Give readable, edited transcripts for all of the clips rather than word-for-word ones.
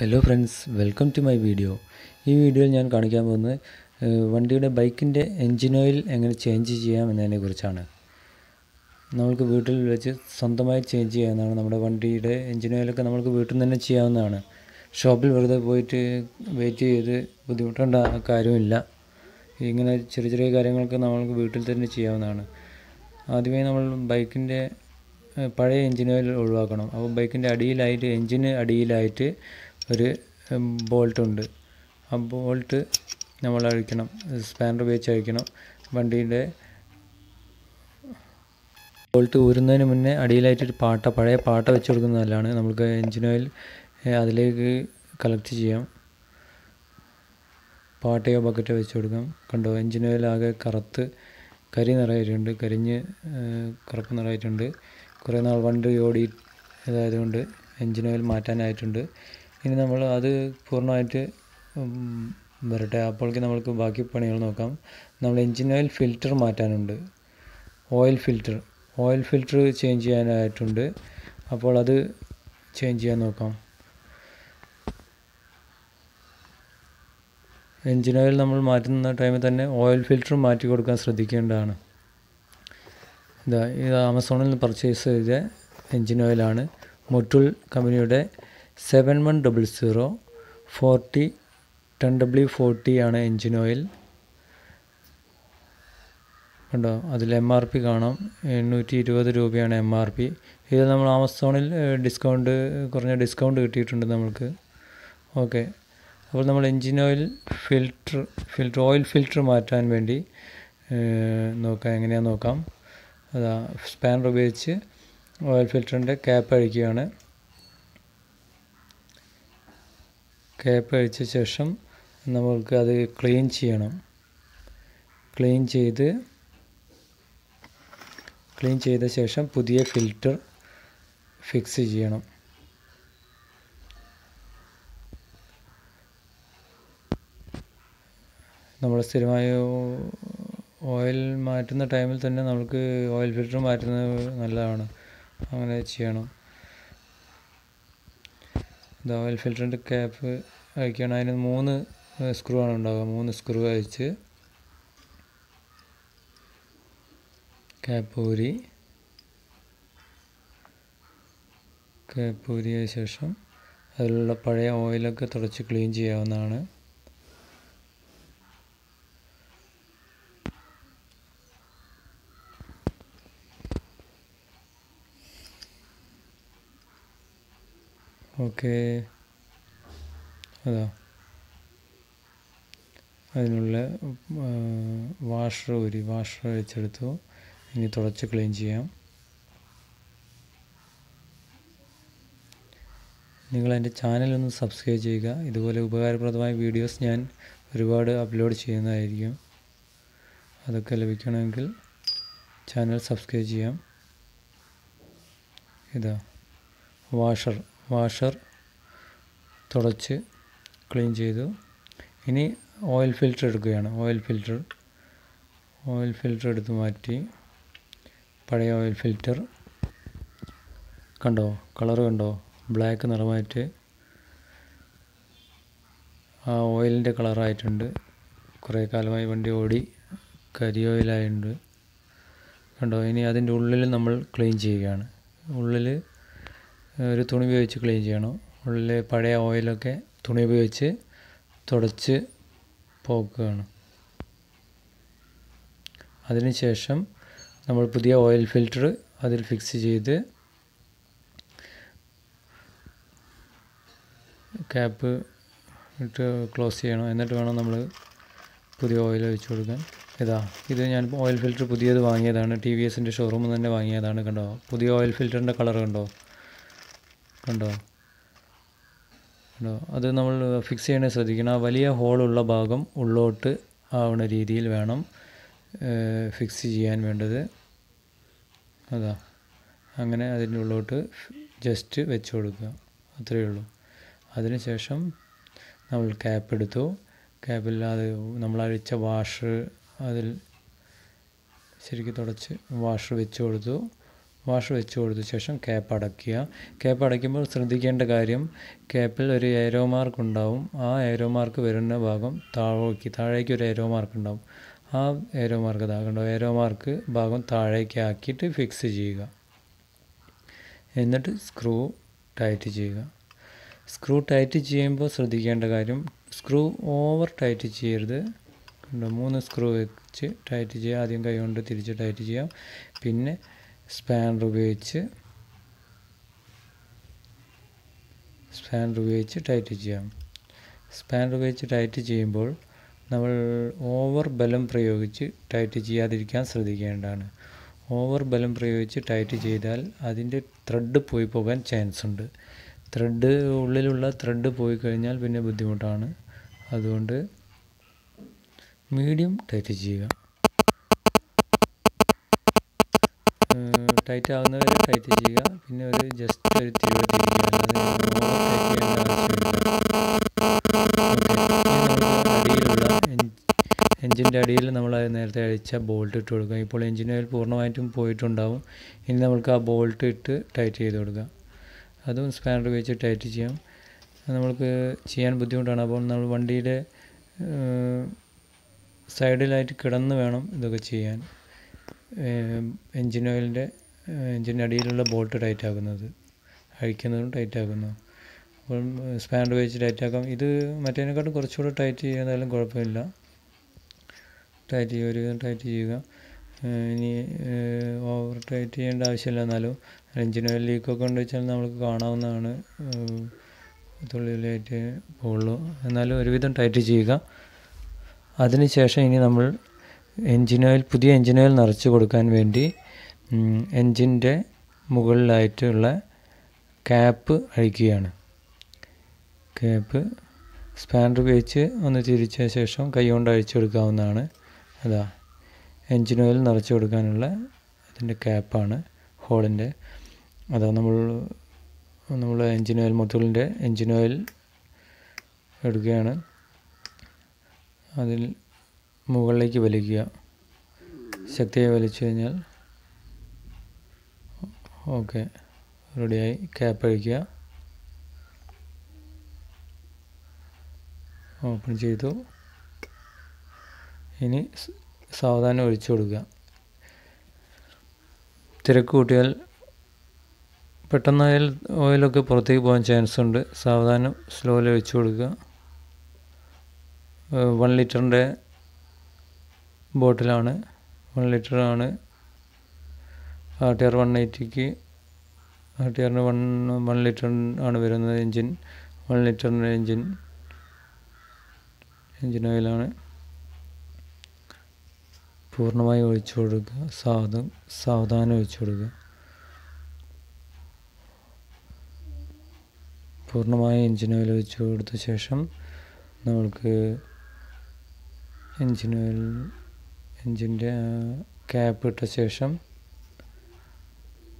Hello friends, welcome to my video. ഈ വീഡിയോയിൽ ഞാൻ കാണിക്കാൻ പോകുന്നത് വണ്ടിയുടെ ബൈക്കിൻ്റെ എൻജിൻ ഓയിൽ എങ്ങനെ ചേഞ്ച് ചെയ്യാം എന്നതിനെക്കുറിച്ചാണ്. നമുക്ക് വീട്ടിൽ വെച്ച് സ്വന്തമായി ചേഞ്ച് ചെയ്യാവുന്നതാണ്. നമ്മുടെ വണ്ടിയുടെ എൻജിൻ ഓയിലൊക്കെ നമുക്ക് വീട്ടിൽ നിന്ന് തന്നെ ചെയ്യാവുന്നതാണ്. ഷോപ്പിൽ വെറുതെ പോയിട്ട് വെയിറ്റ് ചെയ്ത് ബുദ്ധിമുട്ടേണ്ട കാര്യമില്ല. ഇങ്ങനെ ചെറിയ ചെറിയ കാര്യങ്ങൾക്ക് നമുക്ക് വീട്ടിൽ തന്നെ ചെയ്യാവുന്നതാണ്. ആദ്യമേ നമ്മൾ ബൈക്കിൻ്റെ പഴയ എൻജിൻ ഓയിൽ ഒഴിവാക്കണം. അപ്പോൾ ബൈക്കിൻ്റെ അടിയിലായിട്ട് എൻജിന് അടിയിലായിട്ട് ഒരു ബോൾട്ടുണ്ട്. ആ ബോൾട്ട് നമ്മൾ അഴിക്കണം, സ്പാനർ ഉപയോഗിച്ച് അഴിക്കണം. വണ്ടീൻ്റെ ബോൾട്ട് ഊരുന്നതിന് മുന്നേ അടിയിലായിട്ടൊരു പഴയ പാട്ട വെച്ച് കൊടുക്കുന്നത് നല്ലതാണ്. നമുക്ക് എൻജിൻ ഓയിൽ അതിലേക്ക് കളക്ട് ചെയ്യാം. പാട്ടയോ ബക്കറ്റോ വെച്ച് കൊടുക്കാം. കണ്ടോ, എൻജിൻ ഓയിൽ ആകെ കറുത്ത് കരിഞ്ഞ് കറുപ്പ് നിറമായിട്ടുണ്ട്. കുറേ നാൾ വണ്ടി ഓടി ഇതായതുകൊണ്ട് എൻജിൻ ഓയിൽ മാറ്റാനായിട്ടുണ്ട്. ഇനി നമ്മൾ അത് പൂർണ്ണമായിട്ട് വരട്ടെ. അപ്പോഴേക്ക് നമുക്ക് ബാക്കി പണികൾ നോക്കാം. നമ്മൾ എൻജിൻ ഓയിൽ ഫിൽറ്റർ മാറ്റാനുണ്ട്. ഓയിൽ ഫിൽറ്റർ ചേഞ്ച് ചെയ്യാനായിട്ടുണ്ട്. അപ്പോൾ അത് ചേഞ്ച് ചെയ്യാൻ നോക്കാം. എൻജിൻ ഓയിൽ നമ്മൾ മാറ്റുന്ന ടൈമിൽ തന്നെ ഓയിൽ ഫിൽറ്റർ മാറ്റി കൊടുക്കാൻ ശ്രദ്ധിക്കേണ്ടതാണ്. ഇത് ആമസോണിൽ നിന്ന് പർച്ചേസ് ചെയ്ത എൻജിൻ ഓയിലാണ്. മുട്ടുൽ കമ്പനിയുടെ 7100 40 10W40 ആണ് എൻജിൻ ഓയിൽ. കണ്ടോ, അതിൽ MRP കാണാം. 820 രൂപയാണ് MRP. ഇത് നമ്മൾ ആമസോണിൽ കുറഞ്ഞ ഡിസ്കൗണ്ട് കിട്ടിയിട്ടുണ്ട് നമ്മൾക്ക്. ഓക്കെ, അപ്പോൾ നമ്മൾ എൻജിൻ ഓയിൽ ഓയിൽ ഫിൽറ്റർ മാറ്റാൻ വേണ്ടി എങ്ങനെയാണെന്ന് നോക്കാം. സ്പാനർ ഉപയോഗിച്ച് ഓയിൽ ഫിൽറ്ററിൻ്റെ ക്യാപ്പ് അഴിക്കുകയാണ്. ക്യാപ്പ് അഴിച്ച ശേഷം നമ്മൾക്ക് അത് ക്ലീൻ ചെയ്യണം. ക്ലീൻ ചെയ്ത ശേഷം പുതിയ ഫിൽറ്റർ ഫിക്സ് ചെയ്യണം. നമ്മൾ സ്ഥിരമായി ഓയിൽ മാറ്റുന്ന ടൈമിൽ തന്നെ നമുക്ക് ഓയിൽ ഫിൽറ്റർ മാറ്റുന്നത് നല്ലതാണ്. അങ്ങനെ ചെയ്യണം. ഓയിൽ ഫിൽറ്ററിൻ്റെ ക്യാപ്പ് അഴിക്കണം. അതിന് 3 സ്ക്രൂ ആണ് ഉണ്ടാവുക. 3 സ്ക്രൂ അഴിച്ച് ക്യാപ്പ് ഊരിയ ശേഷം അതിലുള്ള പഴയ ഓയിലൊക്കെ തുടച്ച് ക്ലീൻ ചെയ്യാവുന്നതാണ്. ഓക്കെ, അതിനുള്ള വാഷർ അഴിച്ചെടുത്തു. ഇനി തുടച്ച് ക്ലീൻ ചെയ്യാം. നിങ്ങൾ എൻ്റെ ചാനലൊന്ന് സബ്സ്ക്രൈബ് ചെയ്യുക. ഇതുപോലെ ഉപകാരപ്രദമായ വീഡിയോസ് ഞാൻ ഒരുപാട് അപ്ലോഡ് ചെയ്യുന്നതായിരിക്കും. അതൊക്കെ ലഭിക്കണമെങ്കിൽ ചാനൽ സബ്സ്ക്രൈബ് ചെയ്യാം. വാഷർ തുടച്ച് ക്ലീൻ ചെയ്തു. ഇനി ഓയിൽ ഫിൽറ്റർ എടുക്കുകയാണ്. ഓയിൽ ഫിൽറ്റർ എടുത്ത് മാറ്റി. പഴയ ഓയിൽ ഫിൽറ്റർ കളറ് കണ്ടോ, ബ്ലാക്ക് നിറമായിട്ട് ആ ഓയിലിൻ്റെ കളറായിട്ടുണ്ട്. കുറേ കാലമായി വണ്ടി ഓടി കരി ഓയിലായിട്ടുണ്ട്. കണ്ടോ, ഇനി അതിൻ്റെ ഉള്ളിൽ നമ്മൾ ക്ലീൻ ചെയ്യുകയാണ്. ഉള്ളിൽ ഒരു തുണി ഉപയോഗിച്ച് ക്ലീൻ ചെയ്യണം. ഉള്ളിൽ പഴയ ഓയിലൊക്കെ തുണി ഉപയോഗിച്ച് തുടച്ച് പോക്കുകയാണ്. അതിനുശേഷം നമ്മൾ പുതിയ ഓയിൽ ഫിൽറ്റർ അതിൽ ഫിക്സ് ചെയ്ത് ക്യാപ്പ് ഇട്ട് ക്ലോസ് ചെയ്യണം. എന്നിട്ട് വേണം നമ്മൾ പുതിയ ഓയിൽ ഒഴിച്ച് കൊടുക്കാൻ. ഇത് ഞാൻ ഓയിൽ ഫിൽറ്റർ പുതിയത് വാങ്ങിയതാണ്. TVSൻ്റെ ഷോറൂമിൽ തന്നെ വാങ്ങിയതാണ്. കണ്ടോ, പുതിയ ഓയിൽ ഫിൽറ്ററിൻ്റെ കളർ കണ്ടോ. അത് നമ്മൾ ഫിക്സ് ചെയ്യണേ ശ്രദ്ധിക്കണം. ആ വലിയ ഹോളുള്ള ഭാഗം ഉള്ളോട്ട് ആവുന്ന രീതിയിൽ വേണം ഫിക്സ് ചെയ്യാൻ വേണ്ടത്. അങ്ങനെ അതിൻ്റെ ഉള്ളോട്ട് ജസ്റ്റ് വെച്ച് കൊടുക്കുക, അത്രയേ ഉള്ളൂ. അതിനുശേഷം നമ്മൾ ക്യാപ്പ് എടുത്തു. ക്യാപ്പില്ലാതെ നമ്മൾ അഴിച്ച വാഷർ അതിൽ ശരിക്കും തുടച്ച് വാഷർ വെച്ച് കൊടുത്തു. വാഷർ വെച്ച് കൊടുത്ത ശേഷം ക്യാപ്പ് അടയ്ക്കുക. ക്യാപ്പ് അടയ്ക്കുമ്പോൾ ശ്രദ്ധിക്കേണ്ട കാര്യം, ക്യാപ്പിൽ ഒരു ഏരോ മാർക്ക് ഉണ്ടാവും. ആ ഏരോ മാർക്ക് വരുന്ന ഭാഗം താഴേക്ക് ഒരു ഏരോ മാർക്ക് ഉണ്ടാവും. ആ ഏരോ മാർക്ക് കണ്ടോ, ഏരോ മാർക്ക് ഭാഗം താഴേക്ക് ആക്കിയിട്ട് ഫിക്സ് ചെയ്യുക. എന്നിട്ട് സ്ക്രൂ ടൈറ്റ് ചെയ്യുക. സ്ക്രൂ ടൈറ്റ് ചെയ്യുമ്പോൾ ശ്രദ്ധിക്കേണ്ട കാര്യം, സ്ക്രൂ ഓവർ ടൈറ്റ് ചെയ്യരുത്. കണ്ടോ, 3 സ്ക്രൂ വെച്ച് ടൈറ്റ് ചെയ്യുക. ആദ്യം കൈ കൊണ്ട് തിരിച്ച് ടൈറ്റ് ചെയ്യാം. പിന്നെ സ്പാനർ ഉപയോഗിച്ച് ടൈറ്റ് ചെയ്യാം. സ്പാനർ ഉപയോഗിച്ച് ടൈറ്റ് ചെയ്യുമ്പോൾ നമ്മൾ ഓവർ ബലം പ്രയോഗിച്ച് ടൈറ്റ് ചെയ്യാതിരിക്കാൻ ശ്രദ്ധിക്കേണ്ടതാണ്. ഓവർ ബലം പ്രയോഗിച്ച് ടൈറ്റ് ചെയ്താൽ അതിൻ്റെ ത്രെഡ് പോയി പോകാൻ ചാൻസ് ഉണ്ട്. ഉള്ളിലുള്ള ത്രെഡ് പോയി കഴിഞ്ഞാൽ പിന്നെ ബുദ്ധിമുട്ടാണ്. അതുകൊണ്ട് മീഡിയം ടൈറ്റ് ചെയ്യുക. ടൈറ്റ് ആവുന്നവരെ ടൈറ്റ് ചെയ്യുക. പിന്നെ ജസ്റ്റ് ഒരു തിരിവ് തിരിക്കുക. അടിയിലുള്ള എൻജിൻ്റെ അടിയിൽ നമ്മൾ നേരത്തെ അഴിച്ച ബോൾട്ട് ഇട്ട് കൊടുക്കുക. ഇപ്പോൾ എൻജിൻ ഓയിൽ പൂർണ്ണമായിട്ടും പോയിട്ടുണ്ടാവും. ഇനി നമ്മൾക്ക് ആ ബോൾട്ട് ഇട്ട് ടൈറ്റ് ചെയ്ത് കൊടുക്കുക. അതും സ്പാനർ ഉപയോഗിച്ച് ടൈറ്റ് ചെയ്യാം. നമ്മൾക്ക് ചെയ്യാൻ ബുദ്ധിമുട്ടാണ്. അപ്പോൾ നമ്മൾ വണ്ടിയുടെ സൈഡിലായിട്ട് കിടന്ന് വേണം ഇതൊക്കെ ചെയ്യാൻ. എൻജിൻ്റെ അടിയിലുള്ള ബോൾട്ട് ടൈറ്റ് ആക്കുന്നത്, അഴിക്കുന്നതും ടൈറ്റ് ആക്കുന്നതും. അപ്പം സ്പാനർ ഉപയോഗിച്ച് ടൈറ്റ് ആക്കാം. ഇത് മറ്റേതിനെക്കാട്ടും കുറച്ചുകൂടെ ടൈറ്റ് ചെയ്യുന്നതായാലും കുഴപ്പമില്ല. ഒരുവിധം ടൈറ്റ് ചെയ്യുക. ഇനി ഓവർ ടൈറ്റ് ചെയ്യേണ്ട ആവശ്യമില്ല. എന്നാലും എൻജിൻ ഓയിൽ ലീക്കൊക്കെ ഉണ്ട് വെച്ചാൽ നമുക്ക് കാണാവുന്നതാണ്. തുള്ളിലായിട്ട് പോകുള്ളൂ. എന്നാലും ഒരുവിധം ടൈറ്റ് ചെയ്യുക. അതിനുശേഷം ഇനി നമ്മൾ പുതിയ എൻജിൻ ഓയിൽ നിറച്ച് കൊടുക്കാൻ വേണ്ടി എൻജിൻ്റെ മുകളിലായിട്ടുള്ള ക്യാപ്പ് അഴിക്കുകയാണ്. ക്യാപ്പ് സ്പാനർ ഉപയോഗിച്ച് ഒന്ന് തിരിച്ച ശേഷം കൈ കൊണ്ട് അഴിച്ചു കൊടുക്കാവുന്നതാണ്. അതാ എൻജിൻ ഓയിൽ നിറച്ച് കൊടുക്കാനുള്ള അതിൻ്റെ ക്യാപ്പാണ്, ഹോളിൻ്റെ. അതാ നമ്മൾ എൻജിൻ ഓയിൽ മൊത്തത്തിൻ്റെ എൻജിൻ ഓയിൽ എടുക്കുകയാണ്. അതിൽ മുകളിലേക്ക് വലിക്കുക. ശക്തിയായി വലിച്ചു കഴിഞ്ഞാൽ ഓക്കെ, റെഡിയായി. ക്യാപ്പ് അഴിക്കുക. ഓപ്പൺ ചെയ്തു. ഇനി സാവധാനം ഒഴിച്ചു കൊടുക്കുക. തിരക്ക് കൂട്ടിയാൽ പെട്ടെന്ന് ഓയിലൊക്കെ പുറത്തേക്ക് പോകാൻ ചാൻസ് ഉണ്ട്. സാവധാനം സ്ലോയിൽ ഒഴിച്ചു കൊടുക്കുക. 1 ലിറ്ററിൻ്റെ ബോട്ടിലാണ്. 1 ലിറ്ററാണ് Rtr 180ക്ക്. Rtrന് 1 ലിറ്റർ ആണ് വരുന്നത് എൻജിൻ. 1 ലിറ്ററിൻ്റെ എൻജിൻ ഓയിലാണ്. പൂർണ്ണമായി ഒഴിച്ചു കൊടുക്കുക. സാവധാനം ഒഴിച്ചു കൊടുക്കുക. പൂർണ്ണമായി എൻജിൻ ഓയിൽ ഒഴിച്ചു കൊടുത്ത ശേഷം നമ്മൾക്ക് എൻജിൻ്റെ ക്യാപ്പ് ഇട്ട ശേഷം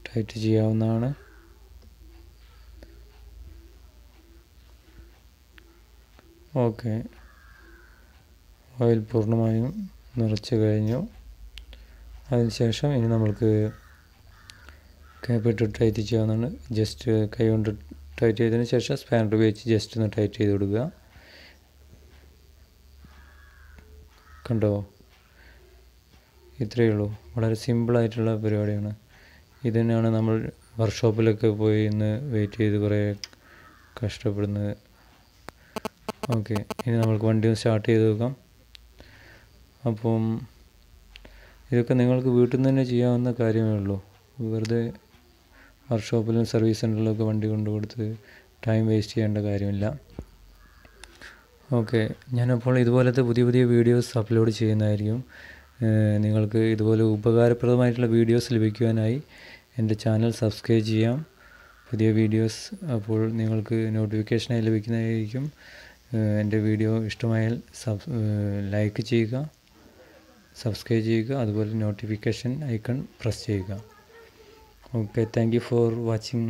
ടൈറ്റ് ചെയ്യാവുന്നതാണ്. ഓക്കെ, ഓയിൽ പൂർണ്ണമായും നിറച്ച് കഴിഞ്ഞു. അതിനുശേഷം ഇനി നമ്മൾക്ക് ക്യാപ്പ് ഇട്ട് ടൈറ്റ് ചെയ്യാവുന്നതാണ്. ജസ്റ്റ് കൈ കൊണ്ട് ടൈറ്റ് ചെയ്തതിന് ശേഷം സ്പാനർ ഉപയോഗിച്ച് ജസ്റ്റ് ഒന്ന് ടൈറ്റ് ചെയ്ത് കൊടുക്കുക. കണ്ടോ, ഇത്രയേ ഉള്ളൂ. വളരെ സിമ്പിളായിട്ടുള്ള പരിപാടിയാണ്. ഇതിനാണ് നമ്മൾ വർക്ക്ഷോപ്പിലൊക്കെ പോയി ഇന്ന് വെയിറ്റ് ചെയ്ത് കുറേ കഷ്ടപ്പെടുന്നത്. ഓക്കെ, ഇനി നമുക്ക് വണ്ടി ഒന്ന് സ്റ്റാർട്ട് ചെയ്ത് നോക്കാം. അപ്പം ഇതൊക്കെ നിങ്ങൾക്ക് വീട്ടിൽ നിന്ന് തന്നെ ചെയ്യാവുന്ന കാര്യമേ ഉള്ളൂ. വെറുതെ വർക്ക്ഷോപ്പിലും സർവീസ് സെൻ്ററിലൊക്കെ വണ്ടി കൊണ്ടുകൊടുത്ത് ടൈം വേസ്റ്റ് ചെയ്യേണ്ട കാര്യമില്ല. ഓക്കെ, ഞാനപ്പോൾ ഇതുപോലത്തെ പുതിയ പുതിയ വീഡിയോസ് അപ്ലോഡ് ചെയ്യുന്നതായിരിക്കും. നിങ്ങൾക്ക് ഇതുപോലെ ഉപകാരപ്രദമായിട്ടുള്ള വീഡിയോസ് ലഭിക്കുവാനായി എൻ്റെ ചാനൽ സബ്സ്ക്രൈബ് ചെയ്യാം. പുതിയ വീഡിയോസ് അപ്പോൾ നിങ്ങൾക്ക് നോട്ടിഫിക്കേഷനായി ലഭിക്കുന്നതായിരിക്കും. എൻ്റെ വീഡിയോ ഇഷ്ടമായാൽ ലൈക്ക് ചെയ്യുക, സബ്സ്ക്രൈബ് ചെയ്യുക, അതുപോലെ നോട്ടിഫിക്കേഷൻ ഐക്കൺ പ്രസ് ചെയ്യുക. Okay, thank you for watching.